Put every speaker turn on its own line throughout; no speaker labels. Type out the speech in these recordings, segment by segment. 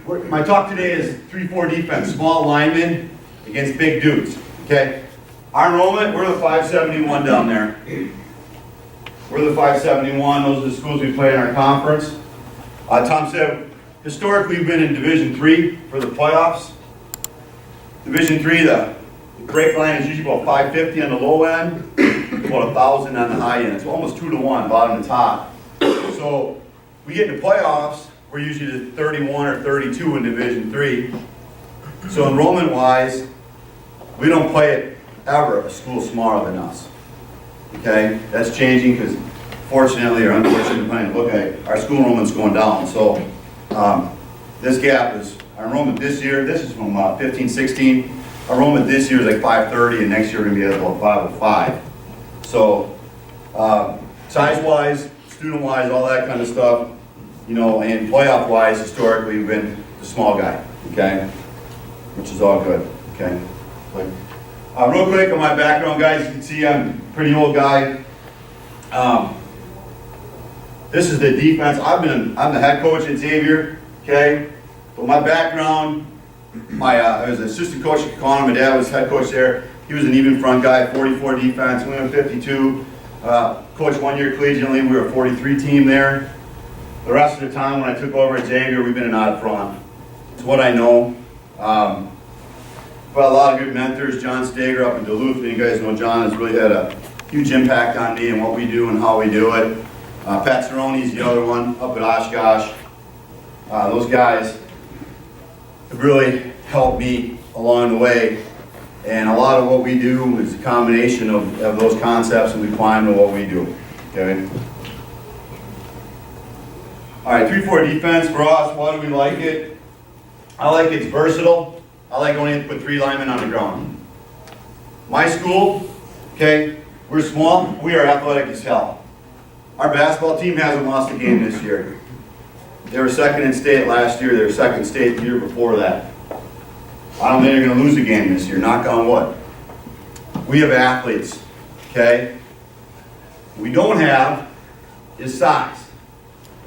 My talk today is 3-4 defense, small linemen against big dudes, okay? Our enrollment, we're the 571 down there. We're the 571, those are the schools we play in our conference. Tom said, historically we've been in Division 3 for the playoffs. Division 3, the break line is usually about 550 on the low end, about 1,000 on the high end. It's almost 2 to 1, bottom to top. So we get into playoffs, we're usually the 31 or 32 in Division 3. So enrollment-wise, we don't play it ever a school smaller than us. Okay, that's changing because fortunately or unfortunately, depending on look at it, our school enrollment's going down. So this gap is, our enrollment this year, this is from 15-16, our enrollment this year is like 530 and next year we're going to be at about 505. So size-wise, student-wise, all that kind of stuff, you know, and playoff-wise, historically, we've been the small guy, okay, which is all good, okay. Real quick on my background, guys, you can see I'm a pretty old guy. This is the defense. I'm the head coach at Xavier, okay? But my background, I was an assistant coach at Connor. My dad was head coach there. He was an even front guy, 44 defense. We went 52. Coached 1 year collegiately. We were a 43 team there. The rest of the time when I took over at Xavier, we've been an odd front. It's what I know. But a lot of good mentors. John Stager up in Duluth. You guys know John has really had a huge impact on me and what we do and how we do it. Pat Cerrone's the other one up at Oshkosh. Those guys have really helped me along the way. And a lot of what we do is a combination of those concepts and we apply them to what we do. Okay. All right, 3-4 defense for us. Why do we like it? I like it's versatile. I like only to put 3 linemen on the ground. My school, okay, we're small. We are athletic as hell. Our basketball team hasn't lost a game this year. They were second in state last year. They were second in state the year before that. I don't think they're going to lose a game this year, knock on wood. We have athletes, okay? We don't have is size.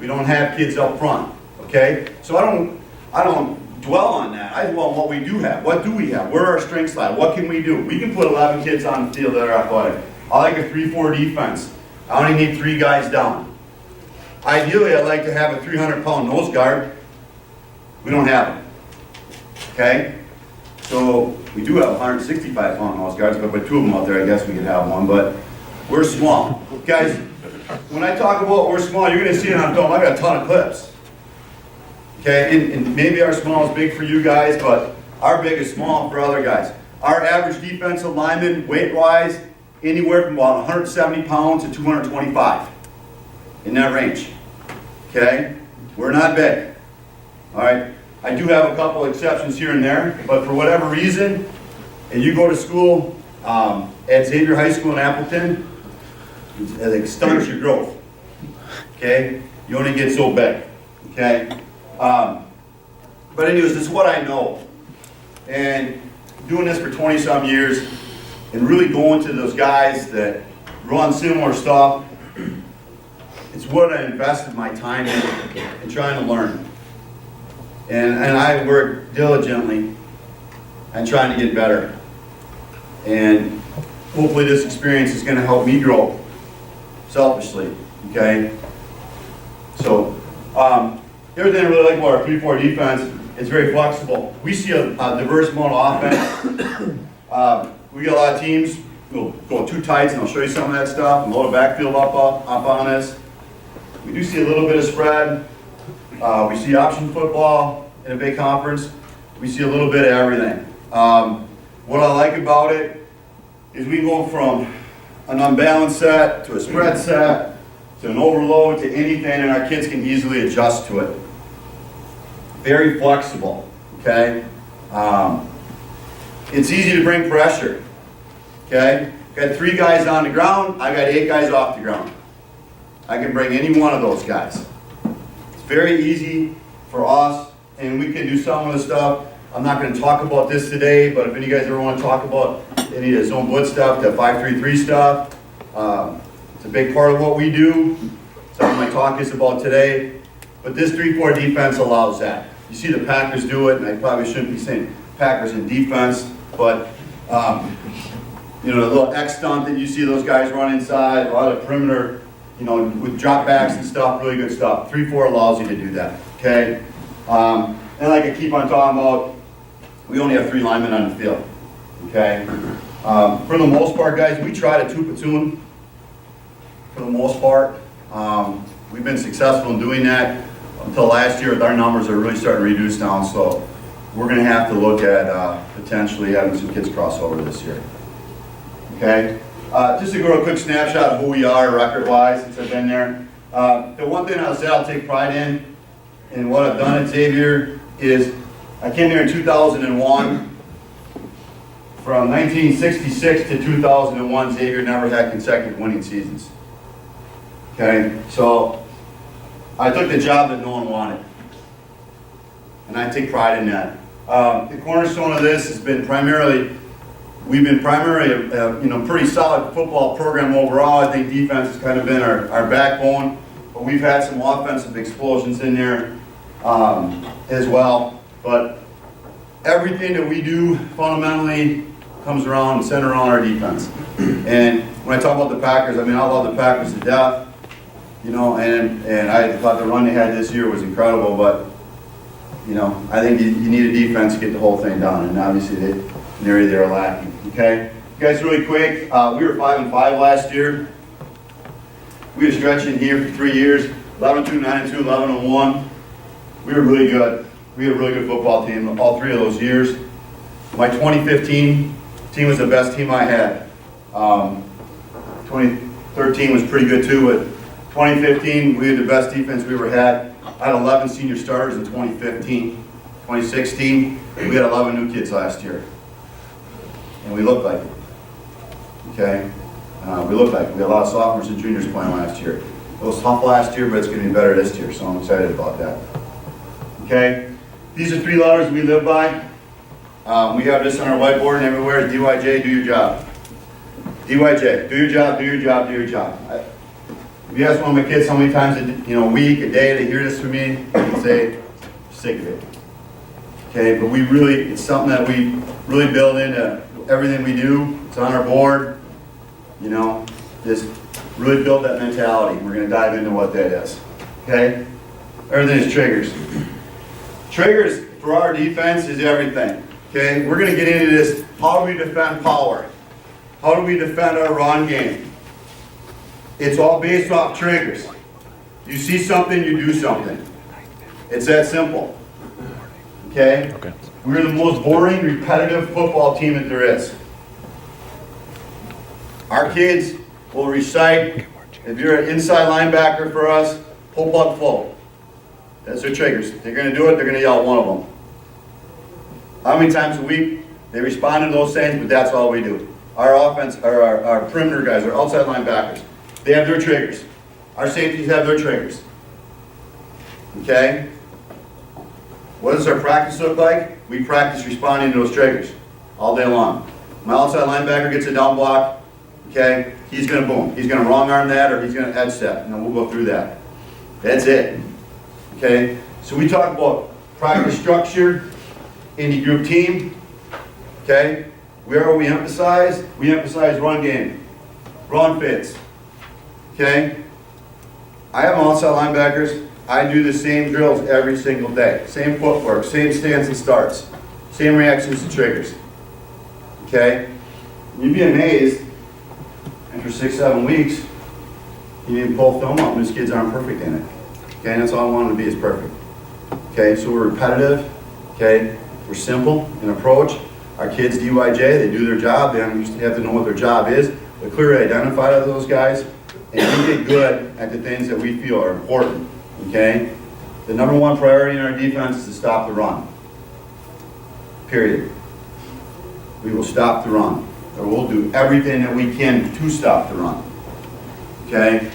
We don't have kids up front, okay? So I don't dwell on that. I dwell on what we do have. What do we have? Where are our strengths lie? What can we do? We can put 11 kids on the field that are athletic. I like a 3-4 defense. I only need 3 guys down. Ideally, I'd like to have a 300-pound nose guard. We don't have them, okay? So we do have 165-pound nose guards, but with 2 of them out there, I guess we could have one, but we're small. Guys, when I talk about we're small, you're going to see it on film. I got a ton of clips. Okay, and maybe our small is big for you guys, but our big is small for other guys. Our average defensive lineman, weight-wise, anywhere from about 170 pounds to 225, in that range. Okay, we're not big. All right, I do have a couple exceptions here and there, but for whatever reason, and you go to school at Xavier High School in Appleton, it stunts your growth. Okay, you only get so big. Okay. But anyways, this is what I know. And doing this for 20-some years and really going to those guys that run similar stuff, it's what I invested my time in trying to learn. And I work diligently and trying to get better. And hopefully this experience is going to help me grow selfishly, okay? So, everything I really like about our 3-4 defense, it's very flexible. We see a diverse amount of offense. We got a lot of teams who go 2 tights, and I'll show you some of that stuff, and load a backfield up on us. We do see a little bit of spread. We see option football in a big conference. We see a little bit of everything. What I like about it is we go from an unbalanced set to a spread set to an overload to anything, and our kids can easily adjust to it. Very flexible, okay? It's easy to bring pressure, okay? Got 3 guys on the ground, I got 8 guys off the ground. I can bring any one of those guys. It's very easy for us, and we can do some of the stuff. I'm not going to talk about this today, but if any of you guys ever want to talk about any of the zone blitz stuff, the 5-3-3 stuff, it's a big part of what we do. Some of my talk is about today. But this 3-4 defense allows that. You see the Packers do it, and I probably shouldn't be saying Packers in defense, but you know, the little X stunt that you see those guys run inside, a lot of perimeter, you know, with drop backs and stuff, really good stuff. 3-4 allows you to do that, okay? And like I keep on talking about, we only have 3 linemen on the field, okay? For the most part, guys, we try to 2-platoon for the most part. We've been successful in doing that until last year. Our numbers are really starting to reduce down, so we're going to have to look at potentially having some kids cross over this year. Okay? Just to go a quick snapshot of who we are record-wise since I've been there. The one thing I'll say I'll take pride in what I've done at Xavier is I came here in 2001. From 1966 to 2001, Xavier never had consecutive winning seasons. Okay? So I took the job that no one wanted. And I take pride in that. The cornerstone of this has been we've been primarily a pretty solid football program overall. I think defense has kind of been our backbone, but we've had some offensive explosions in there as well. But everything that we do fundamentally comes around and centered around our defense. And when I talk about the Packers, I mean, I love the Packers to death, you know, and I thought the run they had this year was incredible, but you know, I think you need a defense to get the whole thing done, and obviously they're lacking. Okay, guys, really quick, we were 5-5 last year. We were stretching here for 3 years, 11-2, 9-2, 11-1. We were really good. We had a really good football team all 3 of those years. My 2015 team was the best team I had. 2013 was pretty good too, but 2015 we had the best defense we ever had. I had 11 senior starters in 2015. 2016, we had 11 new kids last year. And we looked like it. Okay? We looked like it. We had a lot of sophomores and juniors playing last year. It was tough last year, but it's going to be better this year, so I'm excited about that. Okay? These are 3 letters we live by. We have this on our whiteboard and everywhere. DYJ, do your job. DYJ, do your job, do your job, do your job. If you ask one of my kids how many times a week, a day, they hear this from me, they say, sick of it. Okay, but it's something that we really build into everything we do. It's on our board. You know, just really build that mentality. We're going to dive into what that is. Okay? Everything is triggers. Triggers for our defense is everything. Okay? We're going to get into this. How do we defend power? How do we defend our run game? It's all based off triggers. You see something, you do something. It's that simple. Okay? We're the most boring, repetitive football team that there is. Our kids will recite, if you're an inside linebacker for us, pull, plug, flow. That's their triggers. They're going to do it, they're going to yell one of them. How many times a week they respond to those things, but that's all we do. Our offense, our perimeter guys, our outside linebackers, they have their triggers. Our safeties have their triggers. Okay? What does our practice look like? We practice responding to those triggers all day long. My outside linebacker gets a down block, okay? He's going to boom. He's going to wrong arm that, or he's going to edge step, and then we'll go through that. That's it. Okay? So we talk about practice structure, indie group team. Okay? Where we emphasize? We emphasize run game, run fits. Okay? I have outside linebackers. I do the same drills every single day. Same footwork, same stance and starts, same reactions to triggers. Okay? You'd be amazed, after 6-7 weeks, you need to pull film up and these kids aren't perfect in it. Okay? And that's all I want them to be, is perfect. Okay? So we're repetitive. Okay? We're simple in approach. Our kids, DYJ, they do their job. They have to know what their job is. They're clearly identified as those guys. And we get good at the things that we feel are important. Okay? The number one priority in our defense is to stop the run. Period. We will stop the run. Or we'll do everything that we can to stop the run. Okay?